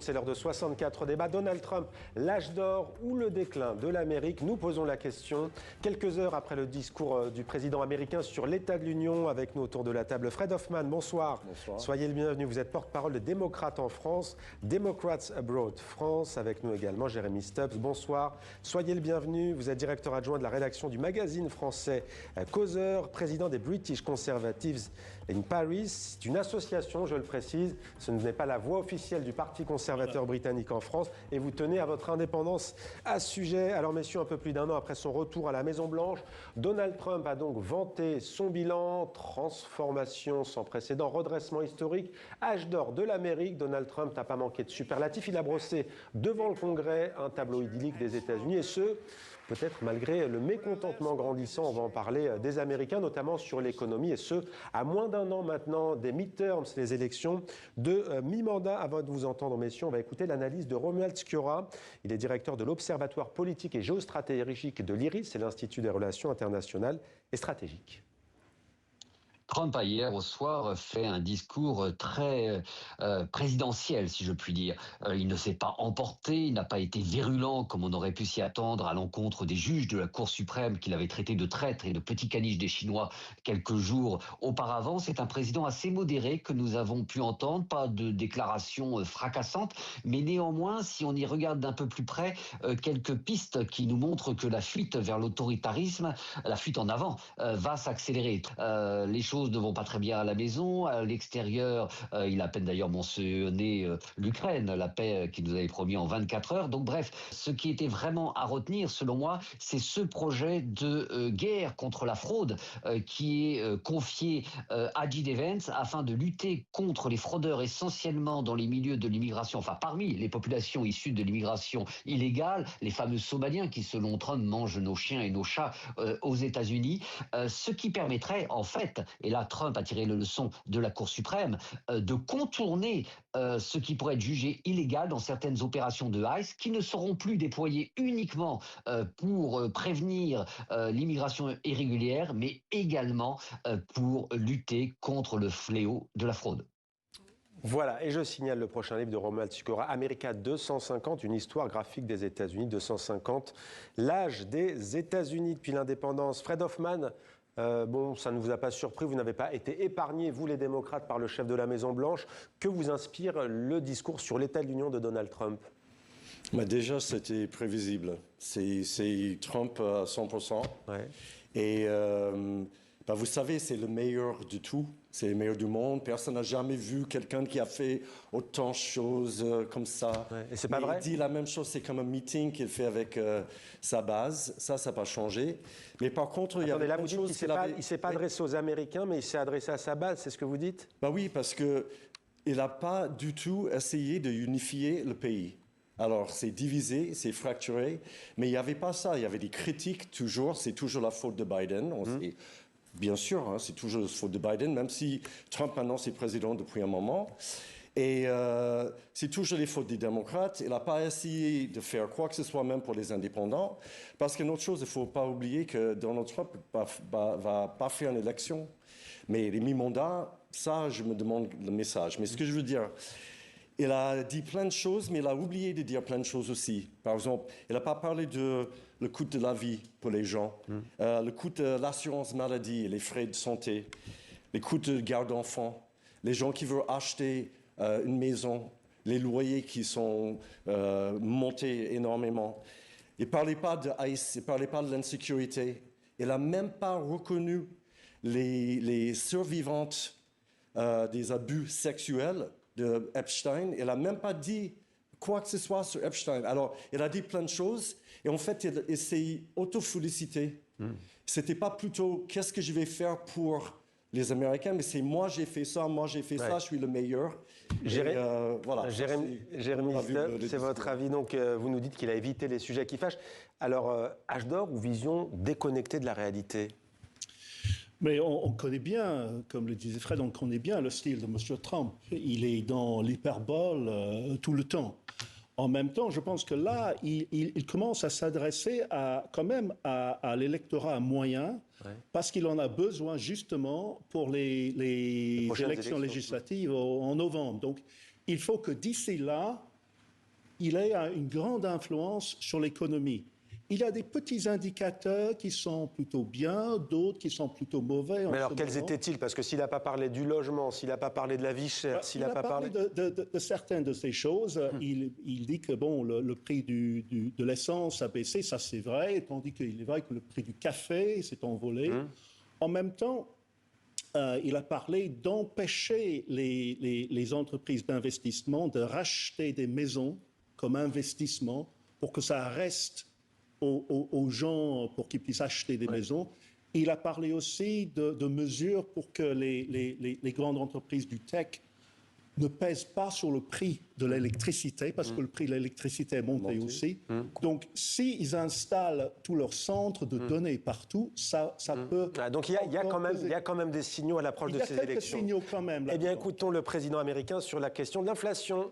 C'est l'heure de 64 débats. Donald Trump, l'âge d'or ou le déclin de l'Amérique? Nous posons la question quelques heures après le discours du président américain sur l'état de l'Union. Avec nous autour de la table, Fred Hoffman, bonsoir. Bonsoir. Soyez le bienvenu, vous êtes porte-parole des démocrates en France, Democrats Abroad France. Avec nous également Jérémy Stubbs, bonsoir. Soyez le bienvenu, vous êtes directeur adjoint de la rédaction du magazine français Causeur, président des British Conservatives in Paris. C'est une association, je le précise, ce n'est pas la voix officielle du Parti conservateur britannique en France, et vous tenez à votre indépendance à ce sujet. Alors messieurs, un peu plus d'un an après son retour à la Maison-Blanche, Donald Trump a donc vanté son bilan, transformation sans précédent, redressement historique, âge d'or de l'Amérique. Donald Trump n'a pas manqué de superlatifs, il a brossé devant le Congrès un tableau idyllique des États-Unis, et ce, peut-être malgré le mécontentement grandissant, on va en parler, des Américains, notamment sur l'économie, et ce, à moins d'un an maintenant des midterms, les élections de mi-mandat. Avant de vous entendre, messieurs, on va écouter l'analyse de Romuald Skiora. Il est directeur de l'Observatoire politique et géostratégique de l'IRIS, c'est l'Institut des relations internationales et stratégiques. Trump a hier au soir fait un discours très présidentiel, si je puis dire. Il ne s'est pas emporté, il n'a pas été virulent comme on aurait pu s'y attendre à l'encontre des juges de la Cour suprême qu'il avait traités de traîtres et de petits caniches des Chinois quelques jours auparavant. C'est un président assez modéré que nous avons pu entendre, pas de déclarations fracassantes, mais néanmoins, si on y regarde d'un peu plus près, quelques pistes qui nous montrent que la fuite vers l'autoritarisme, la fuite en avant, va s'accélérer. Les choses ne vont pas très bien à la maison, à l'extérieur, il a à peine d'ailleurs mentionné l'Ukraine, la paix qu'il nous avait promis en 24 heures. Donc bref, ce qui était vraiment à retenir, selon moi, c'est ce projet de guerre contre la fraude qui est confié à J.D. Vance afin de lutter contre les fraudeurs essentiellement dans les milieux de l'immigration, enfin parmi les populations issues de l'immigration illégale, les fameux Somaliens qui, selon Trump, mangent nos chiens et nos chats aux États-Unis, ce qui permettrait en fait, et là Trump a tiré les leçons de la Cour suprême, de contourner ce qui pourrait être jugé illégal dans certaines opérations de ICE qui ne seront plus déployées uniquement pour prévenir l'immigration irrégulière, mais également pour lutter contre le fléau de la fraude. Voilà, et je signale le prochain livre de Romuald Skiora, America 250, une histoire graphique des États-Unis, 250, l'âge des États-Unis depuis l'indépendance. Fred Hoffman, bon, ça ne vous a pas surpris, vous n'avez pas été épargné, vous les démocrates, par le chef de la Maison-Blanche. Que vous inspire le discours sur l'état de l'Union de Donald Trump? Déjà, c'était prévisible. C'est Trump à 100%. Ouais. Et vous savez, c'est le meilleur de tout. C'est le meilleur du monde. Personne n'a jamais vu quelqu'un qui a fait autant de choses comme ça. Ouais. Et c'est pas vrai? Il dit la même chose, c'est comme un meeting qu'il fait avec sa base. Ça n'a pas changé. Mais par contre, il y avait là, plein vous de dites choses qu'il ne s'est pas adressé aux Américains, mais il s'est adressé à sa base, c'est ce que vous dites? Oui, parce qu'il n'a pas du tout essayé de unifier le pays. Alors, c'est divisé, c'est fracturé, mais il n'y avait pas ça. Il y avait des critiques toujours. C'est toujours la faute de Biden. Bien sûr, hein, c'est toujours la faute de Biden, même si Trump maintenant c'est président depuis un moment. Et c'est toujours les fautes des démocrates. Il n'a pas essayé de faire quoi que ce soit, même pour les indépendants. Parce qu'une autre chose, il ne faut pas oublier que Donald Trump ne va pas faire une élection. Mais les mi-mandats, ça, je me demande le message. Mais ce que je veux dire, il a dit plein de choses, mais il a oublié de dire plein de choses aussi. Par exemple, il n'a pas parlé de le coût de la vie pour les gens, le coût de l'assurance maladie et les frais de santé, les coûts de garde d'enfants, les gens qui veulent acheter une maison, les loyers qui sont montés énormément. Il ne parlait pas de ICE, il ne parlait pas de l'insécurité. Il n'a même pas reconnu les survivantes des abus sexuels de Epstein. Il n'a même pas dit quoi que ce soit sur Epstein. Alors, il a dit plein de choses, et en fait, il s'est auto-félicité. C'était pas plutôt « qu'est-ce que je vais faire pour les Américains ?» mais c'est « moi, j'ai fait ça, je suis le meilleur. » Voilà. Jérémy, c'est votre avis. Donc, vous nous dites qu'il a évité les sujets qui fâchent. Alors, âge d'or ou vision déconnectée de la réalité? Mais on connaît bien, comme le disait Fred, on connaît bien le style de M. Trump. Il est dans l'hyperbole tout le temps. En même temps, je pense que là, il commence à s'adresser quand même à l'électorat moyen, parce qu'il en a besoin justement pour les élections législatives en novembre. Donc, il faut que d'ici là, il a une grande influence sur l'économie. Il y a des petits indicateurs qui sont plutôt bien, d'autres qui sont plutôt mauvais. Mais alors, quels étaient-ils? Parce que s'il n'a pas parlé du logement, s'il n'a pas parlé de la vie chère, s'il n'a pas parlé de certaines de ces choses, il dit que bon, le prix de l'essence a baissé, ça c'est vrai, tandis qu'il est vrai que le prix du café s'est envolé. En même temps, il a parlé d'empêcher les entreprises d'investissement de racheter des maisons comme investissement pour que ça reste aux gens pour qu'ils puissent acheter des maisons. Il a parlé aussi de mesures pour que les grandes entreprises du tech ne pèsent pas sur le prix de l'électricité, parce que le prix de l'électricité est monté aussi. Donc, s'ils installent tous leurs centres de données partout, ça peut... Donc, il y a quand même des signaux à l'approche de ces élections. Il y a quelques signaux quand même. Eh bien, écoutons le président américain sur la question de l'inflation.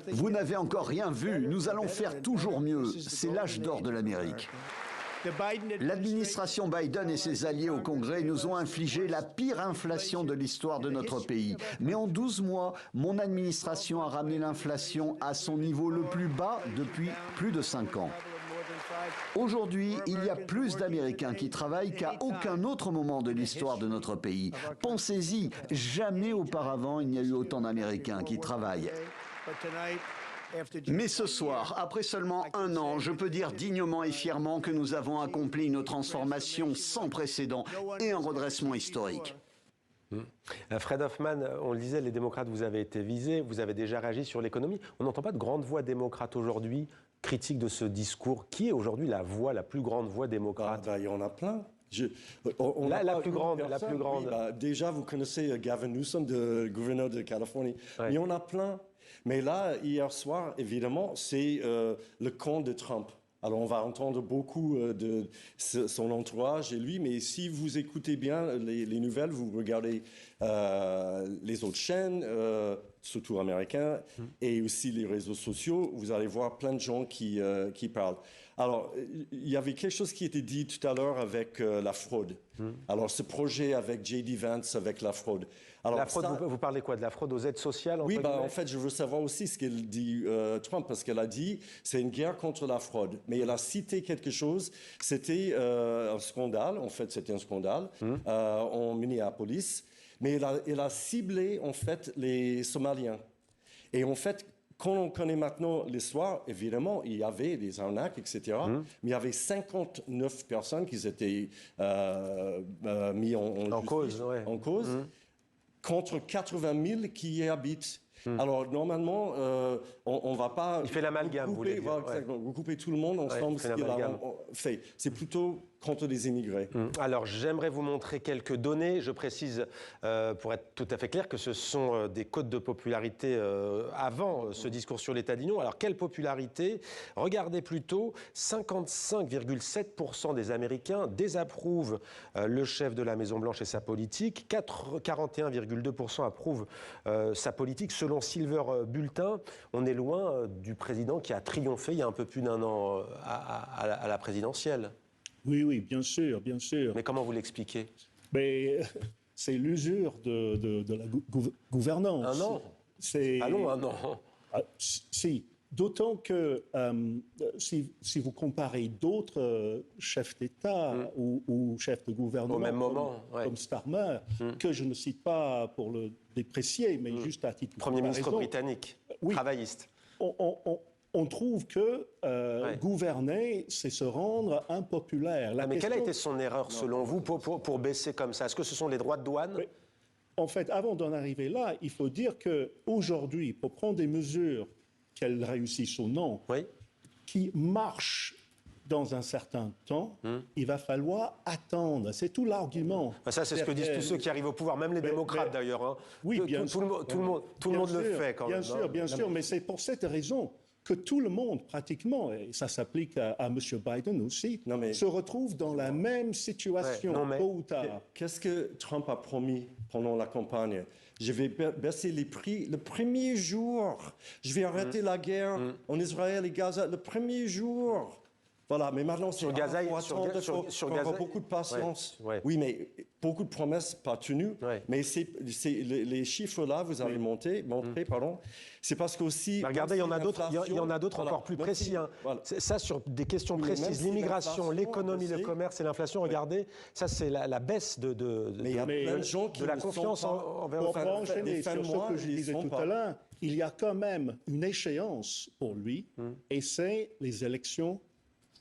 Vous n'avez encore rien vu. Nous allons faire toujours mieux. C'est l'âge d'or de l'Amérique. L'administration Biden et ses alliés au Congrès nous ont infligé la pire inflation de l'histoire de notre pays. Mais en 12 mois, mon administration a ramené l'inflation à son niveau le plus bas depuis plus de 5 ans. Aujourd'hui, il y a plus d'Américains qui travaillent qu'à aucun autre moment de l'histoire de notre pays. Pensez-y, jamais auparavant il n'y a eu autant d'Américains qui travaillent. Mais ce soir, après seulement 1 an, je peux dire dignement et fièrement que nous avons accompli une transformation sans précédent et un redressement historique. Fred Hoffman, on le disait, les démocrates, vous avez été visés, vous avez déjà réagi sur l'économie. On n'entend pas de grande voix démocrate aujourd'hui, critique de ce discours. Qui est aujourd'hui la plus grande voix démocrate? Il y en a plein. La plus grande. Oui, déjà, vous connaissez Gavin Newsom, le gouverneur de Californie. Ouais. Il y en a plein. Mais là, hier soir, évidemment, c'est le camp de Trump. Alors, on va entendre beaucoup de son entourage et lui, mais si vous écoutez bien les nouvelles, vous regardez les autres chaînes, surtout américaines, et aussi les réseaux sociaux, vous allez voir plein de gens qui parlent. Alors, il y avait quelque chose qui était dit tout à l'heure avec la fraude. Alors, ce projet avec J.D. Vance, avec la fraude. Alors, la fraude, vous parlez quoi? De la fraude aux aides sociales? Oui, en fait, je veux savoir aussi ce qu'elle dit, Trump, parce qu'elle a dit c'est une guerre contre la fraude. Mais elle a cité quelque chose, c'était un scandale, en fait, c'était un scandale en Minneapolis. Mais elle a ciblé, en fait, les Somaliens. Et en fait, quand on connaît maintenant l'histoire, évidemment, il y avait des arnaques, etc. Mais il y avait 59 personnes qui étaient mises en cause. Ouais. En cause. Contre 80 000 qui y habitent. Alors, normalement, on ne va pas... Il fait l'amalgame, vous voulez dire. Vous coupez tout le monde ensemble. C'est plutôt contre les immigrés. Alors, j'aimerais vous montrer quelques données. Je précise, pour être tout à fait clair, que ce sont des codes de popularité avant ce discours sur l'état d'union. Alors, quelle popularité? Regardez plutôt, 55,7% des Américains désapprouvent le chef de la Maison-Blanche et sa politique. 41,2% approuvent sa politique. Selon Silver Bulletin, on est loin du président qui a triomphé il y a un peu plus d'1 an à la présidentielle. Oui, bien sûr, bien sûr. Mais comment vous l'expliquez? Mais c'est l'usure de la gouvernance. 1 an? Allons, 1 an. Si. D'autant que si vous comparez d'autres chefs d'État ou chefs de gouvernement au même moment, comme Starmer, que je ne cite pas pour le déprécier, mais juste à titre de Premier ministre britannique, travailliste. On trouve que gouverner, c'est se rendre impopulaire. Mais quelle a été son erreur, selon vous, pour baisser comme ça? Est-ce que ce sont les droits de douane? En fait, avant d'en arriver là, il faut dire qu'aujourd'hui, pour prendre des mesures, qu'elles réussissent ou non, qui marchent dans un certain temps, il va falloir attendre. C'est tout l'argument. Ça, c'est ce que disent tous ceux qui arrivent au pouvoir, même les démocrates d'ailleurs. Hein. Oui, bien sûr. Tout le monde le fait quand même. Bien sûr, mais c'est pour cette raison que tout le monde, pratiquement, et ça s'applique à M. Biden aussi, se retrouve dans la même situation, tôt ou tard. Qu'est-ce que Trump a promis pendant la campagne? Je vais baisser les prix le premier jour. Je vais arrêter la guerre en Israël et Gaza le premier jour. Voilà, mais maintenant, Sur Gaza, sur Gaza, Gaza, beaucoup de patience. Ouais. Oui, mais beaucoup de promesses pas tenues. Ouais. Mais les chiffres-là, vous avez montré, pardon. C'est parce qu'aussi... Mais regardez, il y en a d'autres encore plus précis. Hein. Voilà. Ça, sur des questions précises, l'immigration, l'économie, le commerce et l'inflation, regardez, ça, c'est la baisse Mais il y a plein de gens qui de la confiance envers... Pour enchaîner sur ce que je disais tout à l'heure, il y a quand même une échéance pour lui, et c'est les élections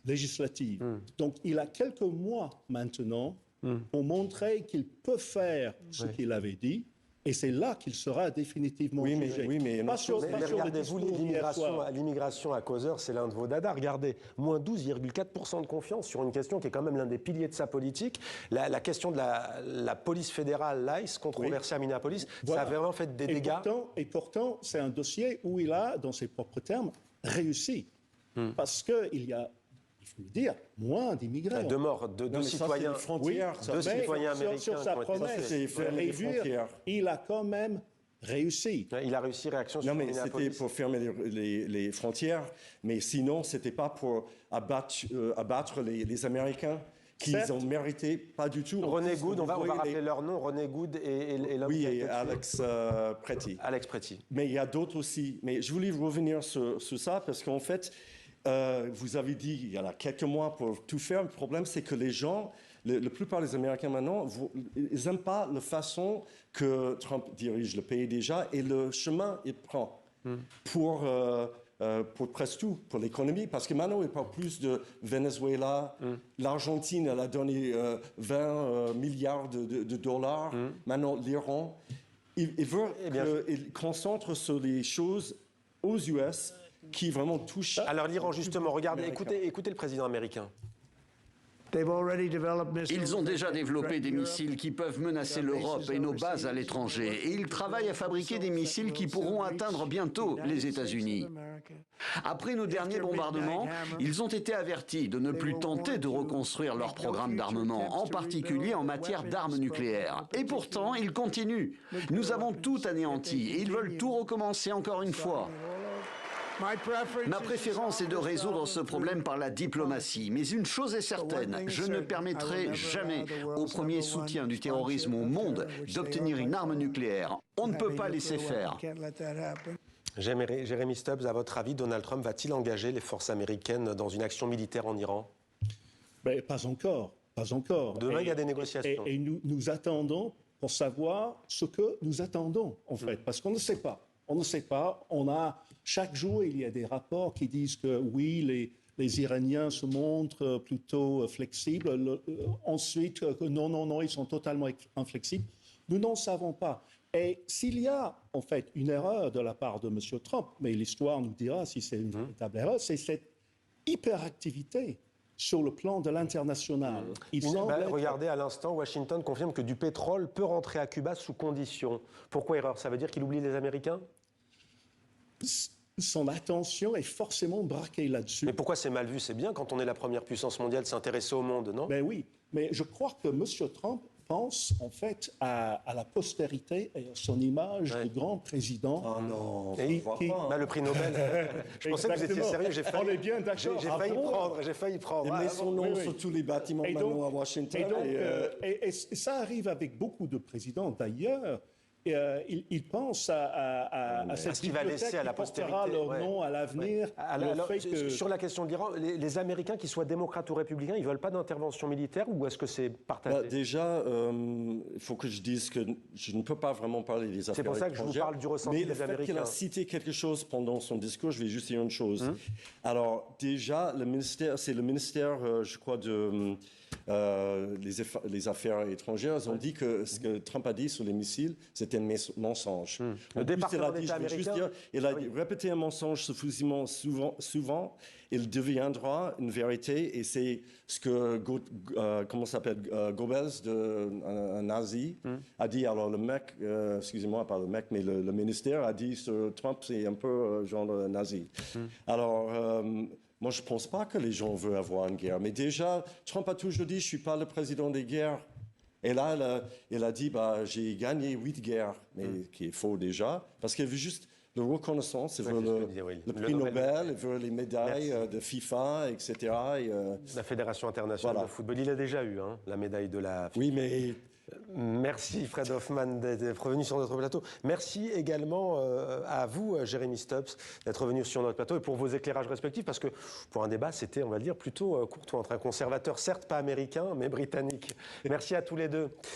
législatives. Donc, il a quelques mois maintenant pour montrer qu'il peut faire ce qu'il avait dit, et c'est là qu'il sera définitivement jugé. Mais regardez-vous, l'immigration à causeur, c'est l'un de vos dadas. Regardez, moins 12,4% de confiance sur une question qui est quand même l'un des piliers de sa politique. La question de la police fédérale, l'ICE, controversée à Minneapolis, ça a vraiment fait des dégâts. Et pourtant, c'est un dossier où il a, dans ses propres termes, réussi. Parce qu'il y a, il faut le dire, moins d'immigrants. Deux morts, deux citoyens, deux citoyens américains. Sur sa promesse de réduire, il a quand même réussi. Il a réussi, réaction sur Minneapolis. Non, mais c'était pour fermer les frontières, mais sinon, c'était pas pour abattre les Américains qu'ils ont mérité, pas du tout. René Good, on va rappeler leur nom, René Good et l'homme qui a été tué. Alex Pretty. Alex Pretty. Mais il y a d'autres aussi. Mais je voulais revenir sur ça parce qu'en fait, vous avez dit il y en a quelques mois pour tout faire. Le problème, c'est que les gens, la plupart des Américains maintenant, ils n'aiment pas la façon que Trump dirige le pays déjà et le chemin qu'il prend pour presque tout, pour l'économie. Parce que maintenant, il parle plus de Venezuela. L'Argentine, elle a donné 20 milliards de dollars. Maintenant, l'Iran. Il veut qu'il concentre sur les choses aux US qui vraiment touchent... Alors l'Iran, justement, regardez, écoutez le président américain. Ils ont déjà développé des missiles qui peuvent menacer l'Europe et nos bases à l'étranger. Et ils travaillent à fabriquer des missiles qui pourront atteindre bientôt les États-Unis. Après nos derniers bombardements, ils ont été avertis de ne plus tenter de reconstruire leur programme d'armement, en particulier en matière d'armes nucléaires. Et pourtant, ils continuent. Nous avons tout anéanti et ils veulent tout recommencer encore une fois. Ma préférence est de résoudre ce problème par la diplomatie. Mais une chose est certaine, je ne permettrai jamais au premier soutien du terrorisme au monde d'obtenir une arme nucléaire. On ne peut pas laisser faire. Jérémy Stubbs, à votre avis, Donald Trump va-t-il engager les forces américaines dans une action militaire en Iran? Pas encore, pas encore. Demain, il y a des négociations. Et nous attendons pour savoir ce que nous attendons, en fait, parce qu'on ne sait pas. On ne sait pas. Chaque jour, il y a des rapports qui disent que oui, les Iraniens se montrent plutôt flexibles. Ensuite, non, ils sont totalement inflexibles. Nous n'en savons pas. Et s'il y a, en fait, une erreur de la part de M. Trump, mais l'histoire nous dira si c'est une véritable erreur, c'est cette hyperactivité sur le plan de l'international. Regardez, à l'instant, Washington confirme que du pétrole peut rentrer à Cuba sous condition. Pourquoi erreur? Ça veut dire qu'il oublie les Américains? Son attention est forcément braquée là-dessus. Mais pourquoi c'est mal vu? C'est bien quand on est la première puissance mondiale de s'intéresser au monde, non? Ben oui, mais je crois que M. Trump pense en fait à la postérité et à son image de grand président. Oh non, le prix Nobel. Je pensais que vous étiez sérieux. On est bien d'accord. J'ai failli prendre. Il met son nom sur tous les bâtiments maintenant à Washington. Et ça arrive avec beaucoup de présidents d'ailleurs. Il pense à cette qui va laisser à la postérité leur nom à l'avenir. Sur la question de l'Iran, les Américains, qu'ils soient démocrates ou républicains, ils ne veulent pas d'intervention militaire ou est-ce que c'est partagé? Déjà, il faut que je dise que je ne peux pas vraiment parler des affaires étrangères. C'est pour ça que je vous parle du ressenti des Américains. Mais le fait qu'il a cité quelque chose pendant son discours, je vais juste dire une chose. Alors déjà, c'est le ministère, je crois, les affaires étrangères, ils ont dit que ce que Trump a dit sur les missiles, c'était un mensonge. Le département d'État américain, il a répété un mensonge suffisamment souvent, il deviendra une vérité, et c'est ce que Goebbels, un nazi, a dit. Alors le mec, excusez-moi, pas le mec, mais le ministère a dit sur Trump, c'est un peu genre nazi. Alors... moi, je ne pense pas que les gens veulent avoir une guerre. Mais déjà, Trump a toujours dit « je ne suis pas le président des guerres ». Et là, il a dit « j'ai gagné 8 guerres », mais qui est faux déjà, parce qu'il veut juste de reconnaissance, il veut le prix Nobel, il veut les médailles de FIFA, etc. La Fédération internationale de football, il a déjà eu la médaille de la FIFA. Oui, mais... Merci Fred Hoffmann d'être revenu sur notre plateau. Merci également à vous, Jérémy Stubbs, d'être venu sur notre plateau et pour vos éclairages respectifs, parce que pour un débat, c'était, on va le dire, plutôt courtois entre un conservateur, certes pas américain, mais britannique. Merci à tous les deux.